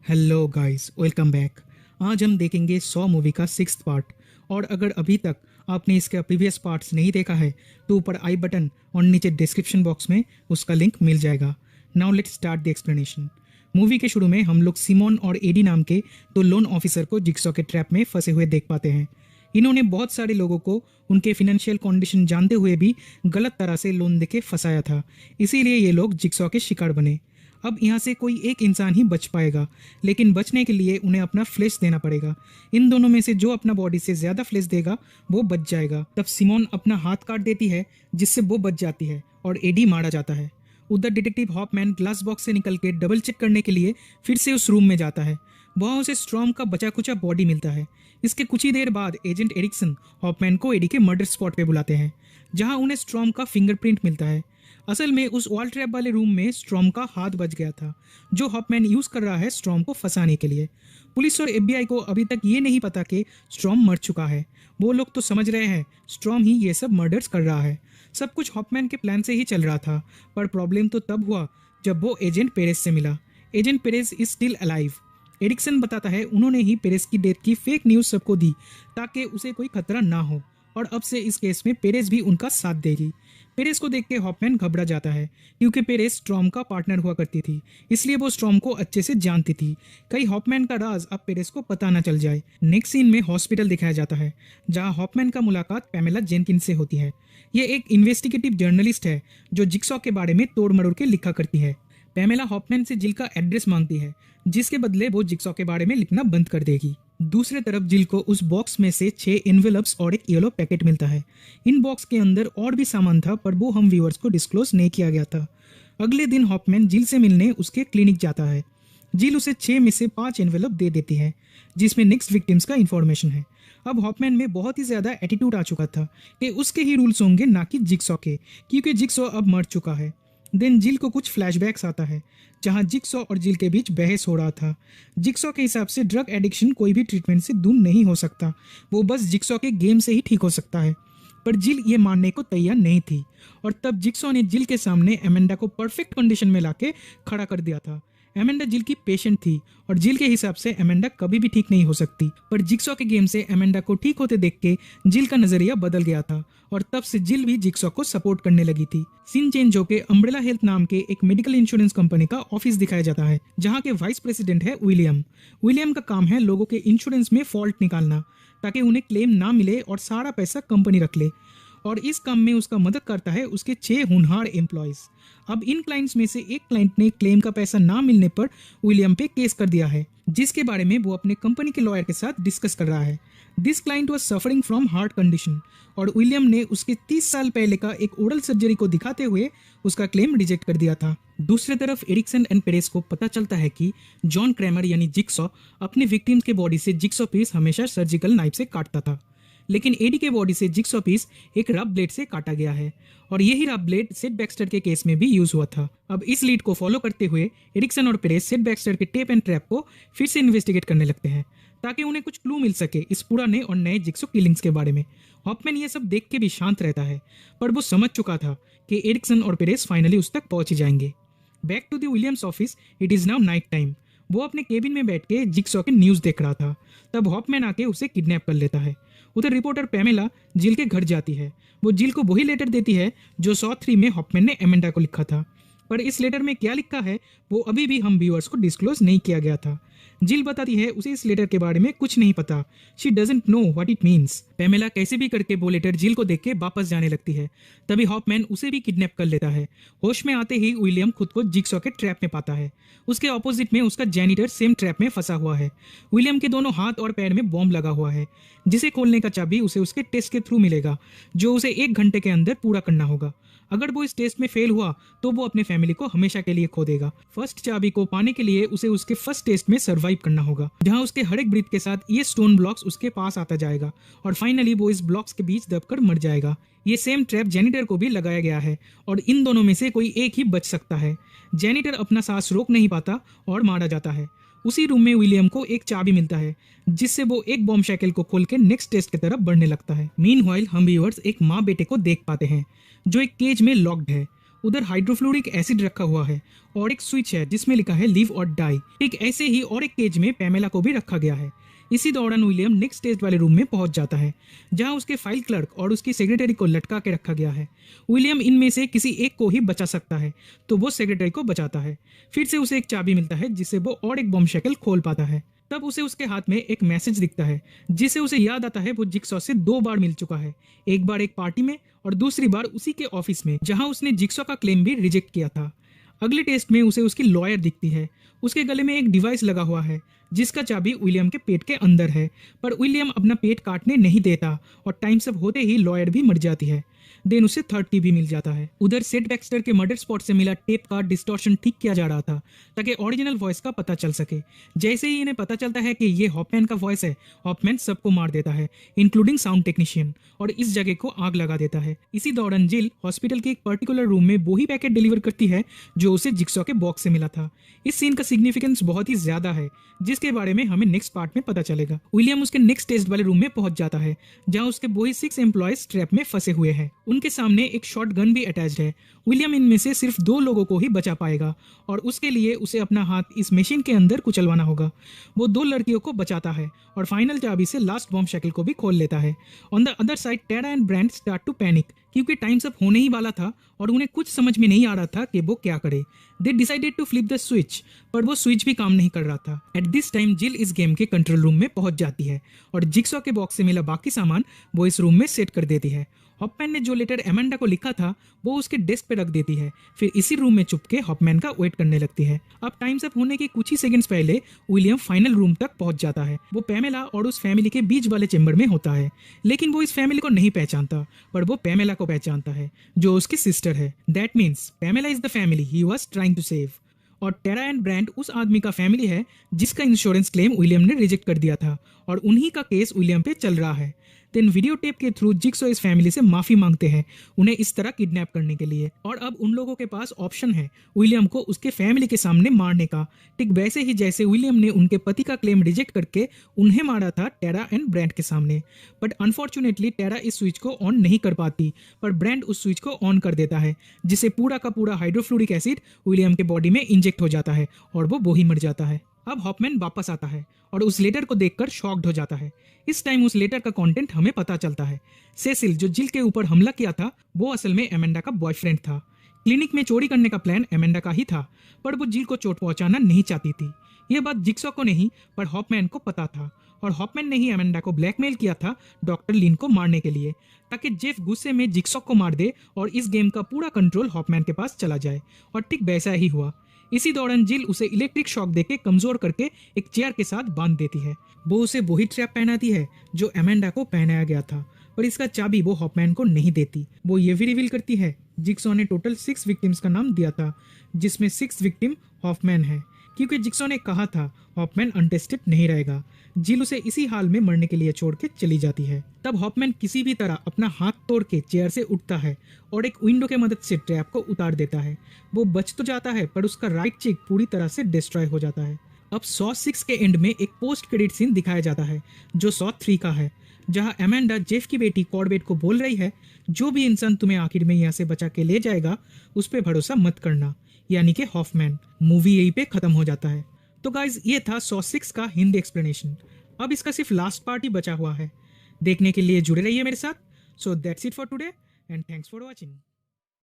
Hello guys, welcome back. आज हम देखेंगे 100 मूवी का 6th पार्ट। और अगर अभी तक आपने इसका प्रीवियस पार्ट्स नहीं देखा है तो ऊपर आई बटन और नीचे डिस्क्रिप्शन बॉक्स में उसका लिंक मिल जाएगा। Now let's start the explanation. Movie के शुरू में हम लोग सिमोन और एडी नाम के दो लोन ऑफिसर को जिक्सॉ के ट्रैप में फंसे हुए देख पाते हैं। इन्होंने बहुत सारे लोगों को उनके फिनेंशियल कंडीशन जानते हुए भी गलत तरह से लोन देके फंसाया था, इसीलिए ये लोग जिक्सॉ के शिकार बने। अब यहाँ से कोई एक इंसान ही बच पाएगा, लेकिन बचने के लिए उन्हें अपना फ्लेश देना पड़ेगा। इन दोनों में से जो अपना बॉडी से ज्यादा फ्लेश देगा वो बच जाएगा। तब सिमोन अपना हाथ काट देती है जिससे वो बच जाती है और एडी मारा जाता है। उधर डिटेक्टिव हॉपमैन ग्लास बॉक्स से निकल के डबल चेक करने के लिए फिर से उस रूम में जाता है। वहाँ उसे स्ट्रॉम का बचा कुचा बॉडी मिलता है। इसके कुछ ही देर बाद एजेंट एरिक्सन हॉपमैन को एडी के मर्डर स्पॉट पे बुलाते हैं, जहाँ उन्हें स्ट्रॉम का फिंगरप्रिंट मिलता है। असल में उस वॉल ट्रैप वाले रूम में स्ट्रॉम का हाथ बच गया था, जो हॉपमैन यूज कर रहा है स्ट्रॉम को फंसाने के लिए। पुलिस और एफबीआई को अभी तक ये नहीं पता कि स्ट्रॉम मर चुका है। वो लोग तो समझ रहे हैं स्ट्रॉम ही ये सब मर्डर्स कर रहा है। सब कुछ हॉपमैन के प्लान से ही चल रहा था, पर प्रॉब्लम तो तब हुआ जब वो एजेंट पेरेस से मिला। Agent Peres is still alive. Ericsson बताता है उन्होंने ही पेरेस की डेथ की फेक न्यूज सबको दी ताकि उसे कोई खतरा ना हो, और अब से इस केस में पेरेस भी उनका साथ देगी। पेरेस को देख के हॉपमैन घबरा जाता है, क्योंकि पेरेस स्ट्रॉम का पार्टनर हुआ करती थी, इसलिए वो स्ट्रॉम को अच्छे से जानती थी। कहीं हॉपमैन का राज अब पेरेस को पता ना चल जाए। नेक्स्ट सीन में हॉस्पिटल दिखाया जाता है, जहां हॉपमैन का मुलाकात पैमेला जेनकिंस से होती है। ये एक इन्वेस्टिगेटिव जर्नलिस्ट है जो जिक्सॉ के बारे में तोड़ मरोड़ के लिखा करती है। पैमेला हॉपमैन से जिल का एड्रेस मांगती है, जिसके बदले वो जिक्सॉ के बारे में लिखना बंद कर देगी। दूसरे तरफ जिल को उस बॉक्स में से 6 एनवेलप्स और एक येलो पैकेट मिलता है। इन बॉक्स के अंदर और भी सामान था, पर वो हम व्यूअर्स को डिस्क्लोज नहीं किया गया था। अगले दिन हॉपमैन जिल से मिलने उसके क्लिनिक जाता है। जिल उसे 6 में से 5 एनवेलप दे देती है, जिसमें नेक्स्ट विक्टिम्स का इन्फॉर्मेशन है। अब हॉपमैन में बहुत ही ज्यादा एटीट्यूड आ चुका था कि उसके ही रूल्स होंगे, ना कि जिक्सॉ के, क्योंकि जिक्सॉ अब मर चुका है। देन जिल को कुछ फ्लैशबैक्स आता है, जहां जिक्सॉ और जिल के बीच बहस हो रहा था। जिक्सॉ के हिसाब से ड्रग एडिक्शन कोई भी ट्रीटमेंट से दूर नहीं हो सकता, वो बस जिक्सॉ के गेम से ही ठीक हो सकता है। पर जिल ये मानने को तैयार नहीं थी, और तब जिक्सॉ ने जिल के सामने एमेंडा को परफेक्ट कंडीशन में लाके खड़ा कर दिया था। एमेंडा जिल की पेशेंट थी, और जिल के हिसाब से एमेंडा कभी भी ठीक नहीं हो सकती। पर जिक्सॉ के गेम से एमेंडा को ठीक होते देख के जिल का नजरिया बदल गया था, और तब से जिल भी जिक्सॉ को सपोर्ट करने लगी थी। सीन चेंज होके अम्ब्रेला हेल्थ नाम के एक मेडिकल इंश्योरेंस कंपनी का ऑफिस दिखाया जाता है, जहाँ के वाइस प्रेसिडेंट है विलियम। विलियम का काम है लोगों के इंश्योरेंस में फॉल्ट निकालना, ताकि उन्हें क्लेम ना मिले और सारा पैसा कंपनी रख ले। और इस काम में उसका मदद करता है उसके 6 होनहार एम्प्लॉयज। अब इन क्लाइंट्स में से एक क्लाइंट ने क्लेम का पैसा ना मिलने पर विलियम पे केस कर दिया है, जिसके बारे में वो अपने कंपनी के लॉयर के साथ डिस्कस कर रहा है। This client was suffering from heart condition, और विलियम ने उसके 30 साल पहले का एक ओरल सर्जरी को दिखाते हुए उसका क्लेम रिजेक्ट कर दिया था। दूसरी तरफ एरिक्सन एंड पेरेस को पता चलता है कि जॉन क्रैमर यानी जिक्सॉ अपने विक्टिम्स के बॉडी से जिक्सॉ पीस हमेशा सर्जिकल नाइफ से काटता था, लेकिन एडी के बॉडी से जिक्सॉ पीस एक रफ ब्लेड से काटा गया है, और यही रफ ब्लेड सेड बैक्स्टर के केस में भी यूज हुआ था। अब इस लीड को फॉलो करते हुए एरिक्सन और पेरेस सेड बैक्स्टर के टेप एंड ट्रैप को फिर से इन्वेस्टिगेट करने लगते हैं, ताकि उन्हें कुछ क्लू मिल सके इस पुराने और नए जिक्सॉ किलिंग्स के बारे में। हॉपमैन ये सब देख के भी शांत रहता है, पर वो समझ चुका था कि एरिक्सन और पेरेस फाइनली उस तक पहुंच ही जाएंगे। Back to the Williams office, it is now night time. वो अपने केबिन में बैठ के जिक्सॉ के न्यूज देख रहा था, तब हॉपमैन आके उसे किडनैप कर लेता है। उधर रिपोर्टर पैमेला जिल के घर जाती है। वो जिल को वही लेटर देती है जो सॉ 3 में हॉपमैन ने एमेंडा को लिखा था, पर इस लेटर में क्या लिखा है वो अभी भी हम व्यूअर्स को डिस्क्लोज नहीं किया गया था। जिल बताती है उसे इस लेटर के बारे में कुछ नहीं पता, she doesn't know what it means. Pamela कैसे भी करके वो लेटर जिल को देख के वापस जाने लगती है। तभी हॉपमैन उसे भी किडनैप कर लेता है। होश में आते ही विलियम खुद को जिक्सॉ के ट्रैप में पाता है। उसके ऑपोजिट में उसका जेनिटर सेम ट्रैप में फंसा हुआ है। विलियम के दोनों हाथ और पैर में बॉम्ब लगा हुआ है, जिसे खोलने का चाबी उसे उसके टेस्ट के थ्रू मिलेगा, जो उसे 1 घंटे के अंदर पूरा करना होगा। अगर वो इस टेस्ट में फेल हुआ तो वो अपने फैमिली को हमेशा के लिए खो देगा। फर्स्ट चाबी को पाने के लिए उसे उसके फर्स्ट टेस्ट में सरवाइव करना होगा, जहां उसके हर एक ब्रीथ के साथ ये स्टोन ब्लॉक्स उसके पास आता जाएगा, और फाइनली वो इस ब्लॉक्स के बीच दबकर मर जाएगा। ये सेम ट्रैप जेनिटर को भी लगाया गया है, और इन दोनों में से कोई एक ही बच सकता है। जेनिटर अपना सांस रोक नहीं पाता और मारा जाता है। उसी रूम में विलियम को एक चाबी मिलता है, जिससे वो एक बॉम्ब शैकल को खोल के नेक्स्ट टेस्ट की तरफ बढ़ने लगता है। मीनवाइल हम व्यूअर्स एक माँ बेटे को देख पाते हैं जो एक केज में लॉक्ड है। उधर हाइड्रोफ्लोरिक एसिड रखा हुआ है और एक स्विच है जिसमें लिखा है लिव और डाई। ठीक ऐसे ही और एक केज में पैमेला को भी रखा गया है। इसी दौरान विलियम नेक्स्ट टेस्ट वाले रूम में पहुंच जाता है जहां उसके फाइल क्लर्क और उसकी सेक्रेटरी को लटका के रखा गया है। विलियम इनमें से किसी एक को ही बचा सकता है तो वो सेक्रेटरी को बचाता है। फिर से उसे एक चाबी मिलता है जिससे वो और एक बम शैकल खोल पाता है। तब उसे उसके हाथ में एक मैसेज दिखता है जिससे उसे याद आता है वो जिक्सॉ से 2 बार मिल चुका है, एक बार एक पार्टी में और दूसरी बार उसी के ऑफिस में जहां उसने जिक्सॉ का क्लेम भी रिजेक्ट किया था। अगले टेस्ट में उसे उसकी लॉयर दिखती है। उसके गले में एक डिवाइस लगा हुआ है जिसका चाबी विलियम के पेट के अंदर है, पर विलियम अपना पेट काटने नहीं देता और टाइम सब होते ही लॉयर भी मर जाती है। देन उसे 30 भी मिल जाता है। उधर सेट बैक्स्टर के मर्डर स्पॉट से मिला टेप का डिस्टॉर्शन ठीक किया जा रहा था ताकि ओरिजिनल वॉइस का पता चल सके। जैसे ही इन्हें पता चलता है कि ये हॉपमैन का वॉइस है, हॉपमैन सबको मार देता है इंक्लूडिंग साउंड टेक्नीशियन और इस जगह को आग लगा देता है। इसी दौरान जिल हॉस्पिटल के एक पर्टिकुलर रूम में वो ही पैकेट डिलीवर करती है जो उसे जिक्सॉ के बॉक्स से मिला था। इस सीन का सिग्निफिकेंस बहुत ही ज्यादा है जिसके बारे में हमें नेक्स्ट पार्ट में पता चलेगा। विलियम उसके नेक्स्ट टेस्ट वाले रूम में पहुंच जाता है जहां उसके वही 6 एम्प्लॉयज ट्रैप में फंसे हुए हैं। उनके सामने एक शॉट गन भी अटैच्ड है। विलियम इनमें से सिर्फ 2 लोगों को ही बचा पाएगा और उसके लिए उसे अपना हाथ इस मशीन के अंदर कुचलवाना होगा। वो 2 लड़कियों को बचाता है और फाइनल चाबी से लास्ट बॉम्ब शैकल को भी खोल लेता है। On the other side Terra and Brand start to panic क्योंकि टाइम अप होने ही वाला था और उन्हें कुछ समझ में नहीं आ रहा था कि वो क्या करे। They decided to flip the switch, पर वो स्विच भी काम नहीं कर रहा था। एट दिस टाइम जिल इस गेम के कंट्रोल रूम में पहुंच जाती है और जिक्सॉ के बॉक्स से मिला बाकी सामान वो इस रूम में सेट कर देती है। हॉपमैन ने जो लेटर एमेंडा को लिखा था वो उसके डेस्क पे रख देती है, फिर इसी रूम में चुपके हॉपमैन का वेट करने लगती है। अब टाइम अप होने के कुछ ही सेकंड्स पहले विलियम फाइनल रूम तक पहुंच जाता है। वो पैमेला और उस फैमिली के बीच वाले चेंबर में होता है, लेकिन वो इस फैमिली को नहीं पहचानता, पर वो पैमेला को पहचानता है जो उसकी सिस्टर है। That means Pamela is the family he was trying to save. और टेरा एंड ब्रांड उस आदमी का फैमिली है जिसका इंश्योरेंस क्लेम विलियम ने रिजेक्ट कर दिया था और उन्हीं का केस विलियम पे चल रहा है। देन वीडियो टेप के थ्रू जिक्सॉ इस फैमिली से माफी मांगते हैं उन्हें इस तरह किडनैप करने के लिए, और अब उन लोगों के पास ऑप्शन है विलियम को उसके फैमिली के सामने मारने का, ठीक वैसे ही जैसे विलियम ने उनके पति का क्लेम रिजेक्ट करके उन्हें मारा था टेरा एंड ब्रांड के सामने। बट अनफॉर्चुनेटली टेरा इस स्विच को ऑन नहीं कर पाती, पर ब्रांड उस स्विच को ऑन कर देता है जिससे पूरा का पूरा हाइड्रोफ्लोरिक एसिड विलियम के बॉडी में इंजेक्ट हो जाता है और वो ही मर जाता है। अब हॉपमैन वापस आता है और उस लेटर को देखकर शॉक्ड हो जाता है। इस टाइम उस लेटर का कंटेंट हमें पता चलता है सेसिल जो जिल के ऊपर हमला किया था वो असल में एमेंडा का बॉयफ्रेंड था। क्लिनिक में चोरी करने का प्लान एमेंडा का ही था, पर वो जिल को चोट पहुंचाना नहीं चाहती थी। यह बात जिक्सॉ को नहीं पर हॉपमैन को पता था और हॉपमैन ने ही एमेंडा को ब्लैकमेल किया था डॉक्टर लिन को मारने के लिए, ताकि जेफ गुस्से में जिक्सॉ को मार दे और इस गेम का पूरा कंट्रोल हॉपमैन के पास चला जाए। और ठीक वैसा ही हुआ। इसी दौरान जिल उसे इलेक्ट्रिक शॉक देके कमजोर करके एक चेयर के साथ बांध देती है। वो उसे वही ट्रैप पहनाती है जो एमेंडा को पहनाया गया था, पर इसका चाबी वो हॉपमैन को नहीं देती। वो ये भी रिवील करती है जिक्सॉ ने टोटल 6 विक्टिम्स का नाम दिया था जिसमें 6 विक्टिम हॉफमैन है, क्योंकि जिक्सॉ ने कहा था हॉपमैन अनटेस्टेड नहीं रहेगा। जिल उसे इसी हाल में मरने के लिए छोड़ के चली जाती है। तब हॉपमैन किसी भी तरह अपना हाथ तोड़ के चेयर से उठता है और एक विंडो के मदद से ट्रैप को उतार देता है। वो बच तो जाता है पर उसका राइट चीक पूरी तरह से डिस्ट्रॉय हो जाता है। अब सॉ 6 के एंड में एक पोस्ट क्रेडिट सीन दिखाया जाता है जो सॉ 3 का है, जहां एमेंडा जेफ की बेटी कॉर्बेट को बोल रही है जो भी इंसान तुम्हें आखिर में यहाँ से बचा के ले जाएगा उस पर भरोसा मत करना, यानी कि हॉफमैन। मूवी यहीं पे खत्म हो जाता है। तो गाइज ये था सॉ 6 का हिंदी एक्सप्लेनेशन। अब इसका सिर्फ लास्ट पार्ट ही बचा हुआ है। देखने के लिए जुड़े रहिए मेरे साथ। So that's it for today and thanks for watching.